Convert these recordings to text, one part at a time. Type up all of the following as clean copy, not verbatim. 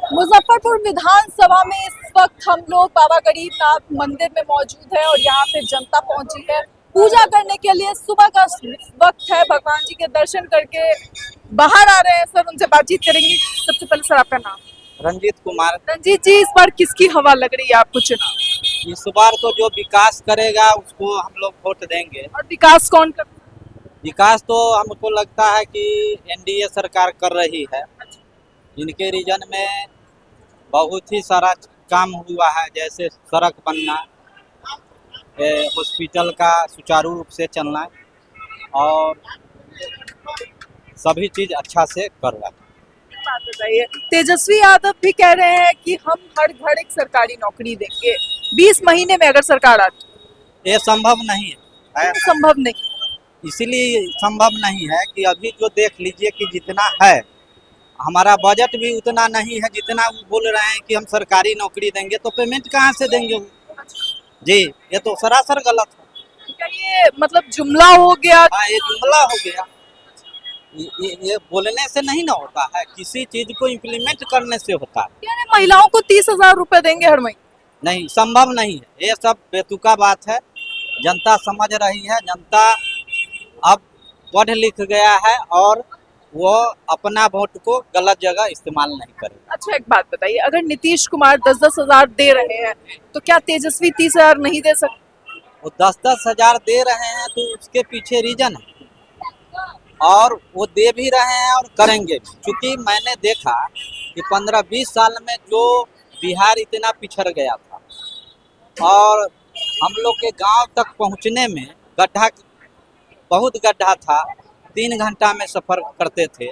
मुजफ्फरपुर विधानसभा में इस वक्त हम लोग बाबा गरीबनाथ मंदिर में मौजूद हैं और यहाँ पे जनता पहुंची है पूजा करने के लिए। सुबह का वक्त है, भगवान जी के दर्शन करके बाहर आ रहे हैं। सर, उनसे बातचीत करेंगे। सबसे पहले सर, आपका नाम? रंजीत कुमार। रंजीत जी, इस बार किसकी हवा लग रही है आपको चुनाव? इस बार तो जो विकास करेगा उसको हम लोग वोट देंगे। और विकास कौन कर? विकास तो हमको लगता है कि एनडीए सरकार कर रही है। इनके रीजन में बहुत ही सारा काम हुआ है, जैसे सड़क बनना, हॉस्पिटल का सुचारू रूप से चलना और सभी चीज अच्छा से कर रहा है। बात बताइए, तेजस्वी यादव भी कह रहे हैं कि हम हर घर एक सरकारी नौकरी देंगे 20 महीने में अगर सरकार आती। ये संभव नहीं है। संभव नहीं, इसीलिए संभव नहीं है कि अभी जो देख लीजिए कि जितना है हमारा बजट भी उतना नहीं है जितना वो बोल रहे हैं कि हम सरकारी नौकरी देंगे, तो पेमेंट कहाँ से देंगे जी? ये तो सरासर गलत है। क्या ये मतलब जुमला हो गया? हाँ, ये जुमला हो गया। ये बोलने से नहीं ना होता है, किसी चीज को इम्प्लीमेंट करने से होता है। यानी महिलाओं को 30,000 रुपए देंगे हर महीने? नहीं, संभव नहीं है। ये सब बेतुका बात है। जनता समझ रही है, जनता अब पढ़ लिख गया है और वो अपना वोट को गलत जगह इस्तेमाल नहीं करे। अच्छा, एक बात बताइए, अगर नीतीश कुमार 10-10 हजार दे रहे हैं तो क्या तेजस्वी 30,000 नहीं दे सकते? वो 10-10 हजार दे रहे हैं तो उसके पीछे रीजन है और वो दे भी रहे हैं और करेंगे। क्योंकि मैंने देखा कि 15-20 साल में जो बिहार इतना पिछड़ गया था और हम लोग के गांव तक पहुंचने में बहुत गड्ढा था। 3 घंटा में सफ़र करते थे,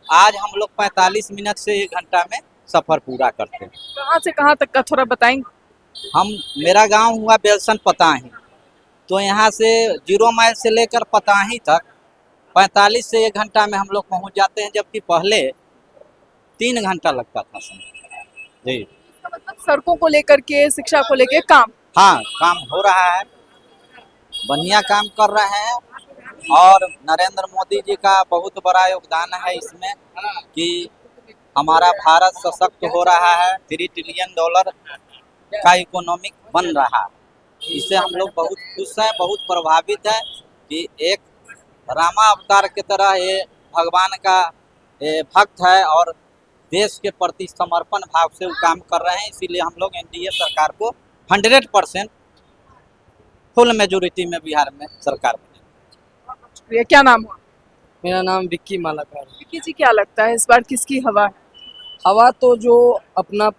आज हम लोग 45 मिनट से 1 घंटा में सफ़र पूरा करते हैं। कहाँ से कहाँ तक का थोड़ा बताएंगे? मेरा गांव हुआ बेलसन पताही, तो यहाँ से 0 माइल से लेकर पताही तक 45 से 1 घंटा में हम लोग पहुँच जाते हैं, जबकि पहले 3 घंटा लगता था समय जी। मतलब सड़कों को लेकर के, शिक्षा को लेकर काम? हाँ, काम हो रहा है, बढ़िया काम कर रहे हैं और नरेंद्र मोदी जी का बहुत बड़ा योगदान है इसमें कि हमारा भारत सशक्त हो रहा है। $3 ट्रिलियन का इकोनॉमिक बन रहा है। इससे हम लोग बहुत खुश हैं, बहुत प्रभावित हैं कि एक रामा अवतार की तरह ये भगवान का भक्त है और देश के प्रति समर्पण भाव से वो काम कर रहे हैं। इसीलिए हम लोग एनडीए सरकार को 100% फुल मेजोरिटी में बिहार में सरकार बने। क्या नाम हुआ? मेरा नाम विक्की मालाकार। विक्की जी, क्या लगता है इस बार किसकी हवा है? हवा तो जो अपना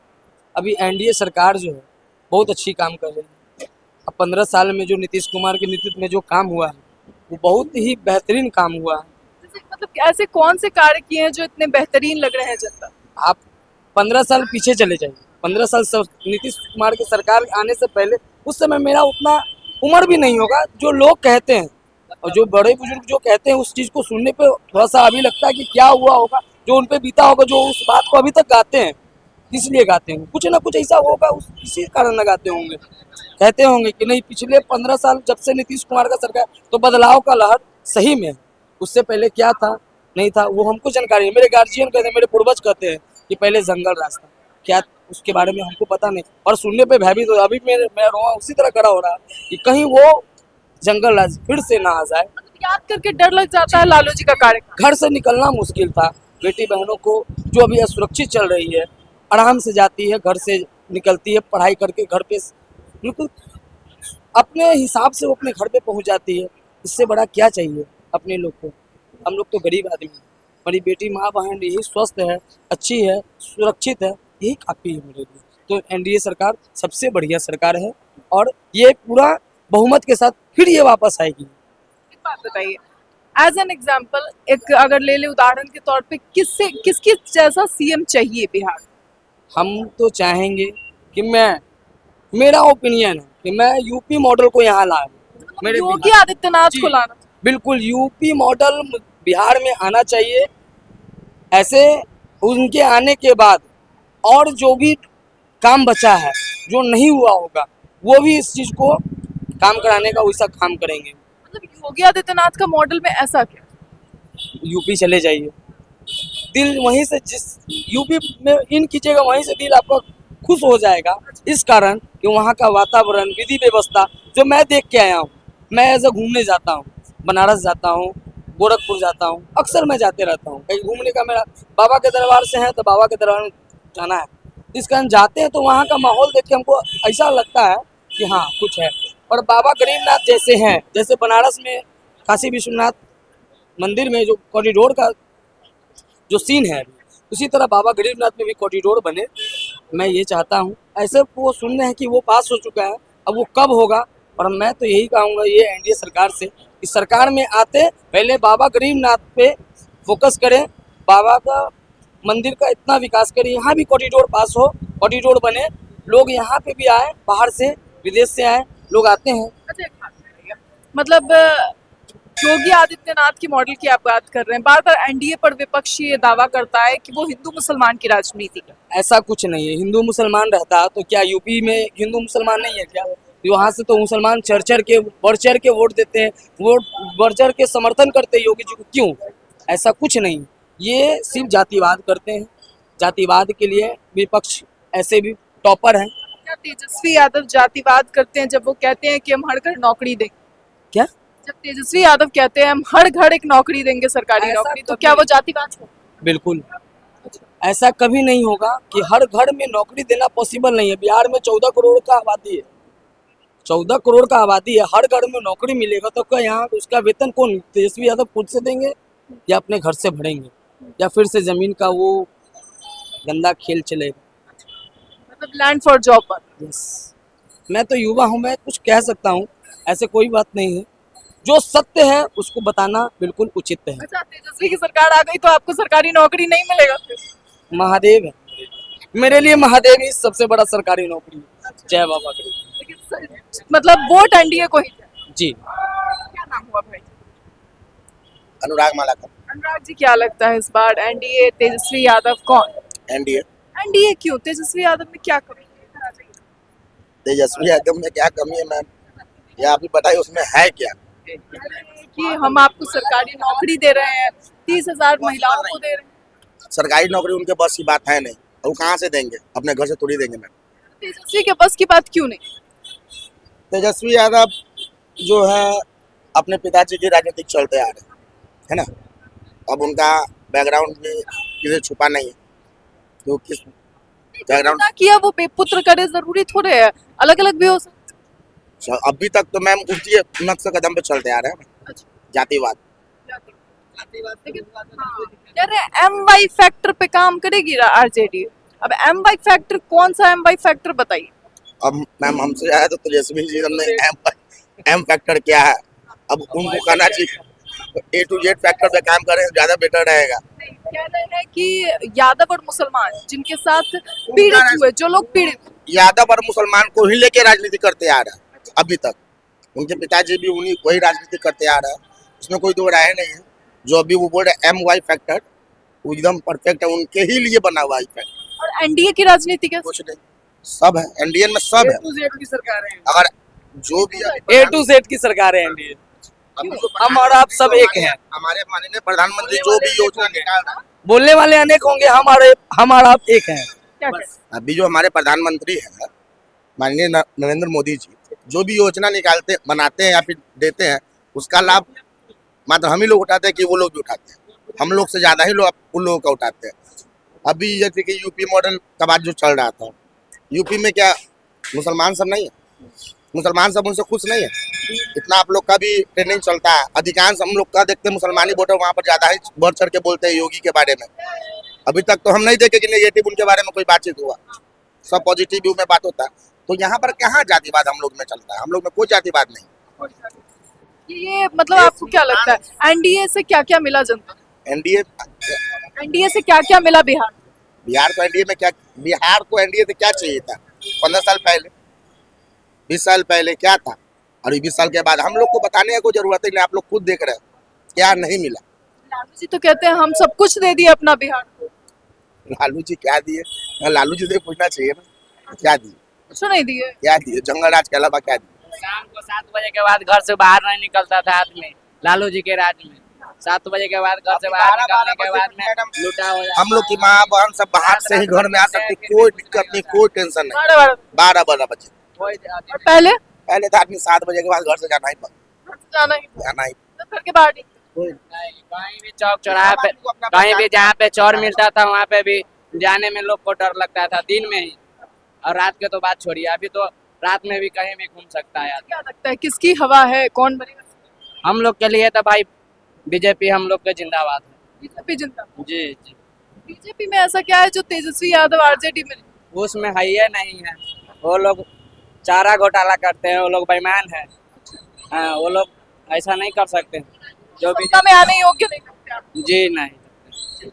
अभी एनडीए सरकार जो है बहुत अच्छी काम कर रही है। अब 15 साल में जो नीतीश कुमार के नेतृत्व में जो काम हुआ है वो बहुत ही बेहतरीन काम हुआ है। मतलब ऐसे कौन से कार्य किए हैं जो इतने बेहतरीन लग रहे हैं जनता? आप 15 साल पीछे चले जाइए। 15 साल नीतीश कुमार की सरकार आने से पहले उस समय मेरा उतना उम्र भी नहीं होगा। जो लोग कहते हैं और जो बड़े बुजुर्ग जो कहते हैं उस चीज़ को सुनने पे थोड़ा सा अभी लगता है कि क्या हुआ होगा, जो उन पे बीता होगा, जो उस बात को अभी तक गाते हैं किस लिए गाते हैं? कुछ ना कुछ ऐसा होगा, इसी कारण लगाते होंगे, कहते होंगे कि नहीं पिछले 15 साल जब से नीतीश कुमार का सरकार तो बदलाव का लहर सही में है। उससे पहले क्या था नहीं था वो हमको जानकारी है। मेरे गार्जियन कहते हैं, मेरे पूर्वज कहते हैं कि पहले जंगल रास्ता क्या उसके बारे में हमको पता नहीं, और सुनने पे भयभीत हो। अभी मेरा रोआ उसी तरह खड़ा हो रहा है कि कहीं वो जंगल राज फिर से ना आ जाए। याद करके डर लग जाता है लालू जी का कार्यकाल। घर से निकलना मुश्किल था। बेटी बहनों को जो अभी असुरक्षित चल रही है, आराम से जाती है, घर से निकलती है, पढ़ाई करके घर पे बिल्कुल अपने हिसाब से वो अपने घर पे पहुंच जाती है। इससे बड़ा क्या चाहिए अपने लोग को? हम लोग तो गरीब आदमी हैं। मेरी बेटी माँ बहन यही स्वस्थ है, अच्छी है, सुरक्षित है, यही काफ़ी है मेरे लिए। तो एनडीए सरकार सबसे बढ़िया सरकार है और ये पूरा बहुमत के साथ फिर ये वापस आएगी। एक बात बताइए, एज एन एग्जाम्पल, एक अगर ले ले उदाहरण के तौर पे, किसकी जैसा सीएम चाहिए बिहार? हम तो चाहेंगे कि मेरा ओपिनियन है कि मैं यूपी मॉडल को यहाँ लाऊं। मेरे योगी आदित्यनाथ को लाना? बिल्कुल, यूपी मॉडल बिहार में आना चाहिए। ऐसे उनके आने के बाद और जो भी काम बचा है, जो नहीं हुआ होगा, वो भी इस चीज़ को काम कराने का वैसा काम करेंगे। मतलब योगी आदित्यनाथ का मॉडल में ऐसा क्या? यूपी चले जाइए, दिल वहीं से, जिस यूपी में इन कीजिएगा वहीं से दिल आपका खुश हो जाएगा। इस कारण कि वहाँ का वातावरण, विधि व्यवस्था जो मैं देख के आया हूँ। मैं ऐसे घूमने जाता हूँ, बनारस जाता हूँ, गोरखपुर जाता हूँ, अक्सर मैं जाते रहता हूँ। कहीं घूमने का मेरा बाबा के दरबार से है तो बाबा के दरबार में जाना है, इस कारण जाते हैं। तो वहाँ का माहौल देख के हमको ऐसा लगता है कि हाँ कुछ है। और बाबा गरीबनाथ जैसे हैं, जैसे बनारस में काशी विश्वनाथ मंदिर में जो कॉरिडोर का जो सीन है, उसी तरह बाबा गरीबनाथ में भी कॉरिडोर बने। मैं ये चाहता हूँ। ऐसे वो सुन रहे हैं कि वो पास हो चुका है, अब वो कब होगा। और मैं तो यही कहूँगा ये एनडीए सरकार से, इस सरकार में आते पहले बाबा गरीबनाथ पे फोकस करें, बाबा का मंदिर का इतना विकास करें, यहाँ भी कॉरिडोर पास हो, कॉरिडोर बने, लोग यहाँ पे भी आए, बाहर से विदेश से आए लोग आते हैं। मतलब योगी आदित्यनाथ की मॉडल की आप बात कर रहे हैं। बार बार एनडीए पर विपक्ष ये दावा करता है कि वो हिंदू मुसलमान की राजनीति है। ऐसा कुछ नहीं है। हिंदू मुसलमान रहता तो क्या यूपी में हिंदू मुसलमान नहीं है क्या? वहाँ से तो मुसलमान बढ़ चढ़ के वोट देते हैं, वोट बढ़ चढ़ के समर्थन करते हैं योगी जी को। क्यों? ऐसा कुछ नहीं। ये सिर्फ जातिवाद करते हैं। जातिवाद के लिए विपक्ष ऐसे भी टॉपर हैं। क्या तेजस्वी यादव जातिवाद करते हैं जब वो कहते हैं कि हम हर घर नौकरी देंगे? क्या? जब तेजस्वी यादव कहते हैं हम हर घर एक नौकरी देंगे, सरकारी ऐसा नौकरी, तो कभी- क्या वो जातिवाद है? बिल्कुल ऐसा कभी नहीं होगा कि हर घर में नौकरी देना पॉसिबल नहीं है। बिहार में 14 करोड़ का आबादी है, 14 करोड़ का आबादी है, हर घर में नौकरी मिलेगा तो क्या यहाँ उसका वेतन कौन, तेजस्वी यादव खुद से देंगे या अपने घर से भरेंगे, या फिर से जमीन का वो गंदा खेल चलेगा? मतलब लैंड फॉर जॉब पर। यस, मैं तो युवा हूँ, मैं कुछ कह सकता हूँ, ऐसे कोई बात नहीं है। जो सत्य है उसको बताना बिल्कुल उचित है। अच्छा, तेजस्वी की सरकार आ गई तो आपको सरकारी नौकरी नहीं मिलेगा? महादेव है मेरे लिए, महादेव ही सबसे बड़ा सरकारी नौकरी है। जय बाबा की। मतलब वोट एनडीए को ही है। जी। क्या नाम हुआ भाई? अनुराग मालाकर। अनुराग जी, क्या लगता है इस बार एनडीए, तेजस्वी यादव, कौन? एनडीए। एनडीए क्यों? तेजस्वी यादव में क्या कमी है? तेजस्वी यादव में क्या कमी है मैम, या आप ही बताइए उसमें है क्या? कि हम आपको सरकारी नौकरी दे रहे हैं, 30,000 महिलाओं को दे रहे हैं। सरकारी नौकरी उनके बस की बात है नहीं, और वो कहाँ से देंगे? अपने घर से थोड़ी देंगे मैम। तेजस्वी के बस की बात क्यों नहीं? तेजस्वी यादव जो है अपने पिताजी की राजनीतिक चलते आ रहे हैं, है ना। अब उनका बैकग्राउंड भी किसी छुपा नहीं है, तो किस बैकग्राउंड ना किया वो बेपुत्र करे, जरूरी थोड़े है, अलग अलग भी हो सकता अभी तक तो मैम उसी नक्शे कदम पे चलते आ रहे हैं। अच्छा। जातिवाद। अरे एम वाई फैक्टर पे काम करेगी आरजेडी। अब एम वाई फैक्टर कौन सा एम वाई फैक्टर बताइए? अब मैम हमसे आया तो तेजस्वी जी ने एम फैक्टर क्या है, अब उनको कहना चाहिए A to Z फैक्टर पे काम करें, ज्यादा बेटर रहेगा। कह रहे हैं कि यादव और मुसलमान जिनके साथ पीड़ित हुए, जो लोग पीड़ित हुए, यादव और मुसलमान को ही लेके राजनीति करते आ रहा है अभी तक। उनके पिताजी भी उन्हीं वही राजनीति करते आ रहा है, उसमें कोई दो राय नहीं है। जो अभी वो बोल रहे MY फैक्टर, वो एकदम परफेक्ट है, उनके ही लिए बना हुआ है फैक्टर। और एनडीए की राजनीति के कुछ नहीं, सब है एनडीए में, सब है। की सरकार है, अगर जो भी A to Z की सरकार है एनडीए। हम और आप सब एक हैं। हमारे माननीय प्रधानमंत्री जो भी योजना निकाल रहा है, बोलने वाले अनेक होंगे, हम और आप एक हैं। क्या कहते अभी जो हमारे प्रधानमंत्री हैं माननीय नरेंद्र मोदी जी, जो भी योजना निकालते बनाते हैं या फिर देते हैं, उसका लाभ मात्र हम ही लोग उठाते हैं कि वो लोग भी उठाते हैं? हम लोग से ज्यादा ही लोग उन लोगों का उठाते हैं। अभी जैसे कि यूपी मॉडल का बात जो चल रहा था, यूपी में क्या मुसलमान सब नहीं है? मुसलमान सब उनसे खुश नहीं है? इतना आप लोग का भी ट्रेनिंग चलता है, अधिकांश हम लोग का देखते हैं मुसलमानी वोटर वहाँ पर ज्यादा ही बढ़ चढ़ के बोलते हैं योगी के बारे में। अभी तक तो हम नहीं देखे कि नेगेटिव उनके बारे में कोई बातचीत हुआ, सब पॉजिटिव व्यू में बात होता है। तो यहाँ पर कहाँ जातिवाद हम लोग में चलता है? हम लोग में कोई जातिवाद नहीं। ये मतलब आपको क्या लगता है एनडीए से क्या क्या मिला जनता? एनडीए से क्या क्या मिला बिहार? बिहार को एनडीए में क्या, बिहार को एनडीए से क्या चाहिए था? 15 साल पहले, 20 साल पहले क्या था? और 20 साल के बाद हम लोग को बताने की कोई जरूरत ही नहीं, आप लोग खुद देख रहे हैं क्या नहीं मिला। लालू जी तो कहते हैं हम सब कुछ दे दिए अपना बिहार को। लालू जी क्या दिए? लालू जी से पूछना चाहिए ना, क्या दिए? कुछ नहीं दिए। क्या दिए? जंगल राज के अलावा क्या दिए? शाम को 7 बजे के बाद घर से बाहर नहीं निकलता था आदमी, लालू जी के राज में। 7 बजे के बाद घर से बाहर निकलने के बाद में लूटा हो जाता हम लोग की माँ बहन सब बाहर से ही घर में आ सकती, कोई दिक्कत नहीं, कोई टेंशन नहीं। 12 बजे कोई और पहले पहले तो आदमी 7 बजे के बाद घर से जाना ही जाना ही जाना ही घर के बाहर नहीं। नहीं, कहीं भी चौक चौराहे पे कहीं भी जहाँ पे चौर मिलता था वहाँ पे भी जाने में लोग को डर लगता था, दिन में ही। और रात के तो बात छोड़िए, अभी तो रात में भी कहीं भी घूम सकता है आदमी। क्या लगता है किसकी हवा है, कौन बनेगा? हम लोग के लिए तो भाई बीजेपी हम लोग के जिंदाबाद है। बीजेपी जिंदाबाद। जी जी, बीजेपी में ऐसा क्या है जो तेजस्वी यादव आरजेडी में नहीं? उसमें है ही नहीं है। वो लोग चारा घोटाला करते हैं, वो लोग बेईमान है। हाँ, वो लोग ऐसा नहीं कर सकते जो भी। सत्ता में आने योग्य नहीं लगते आप? जी नहीं।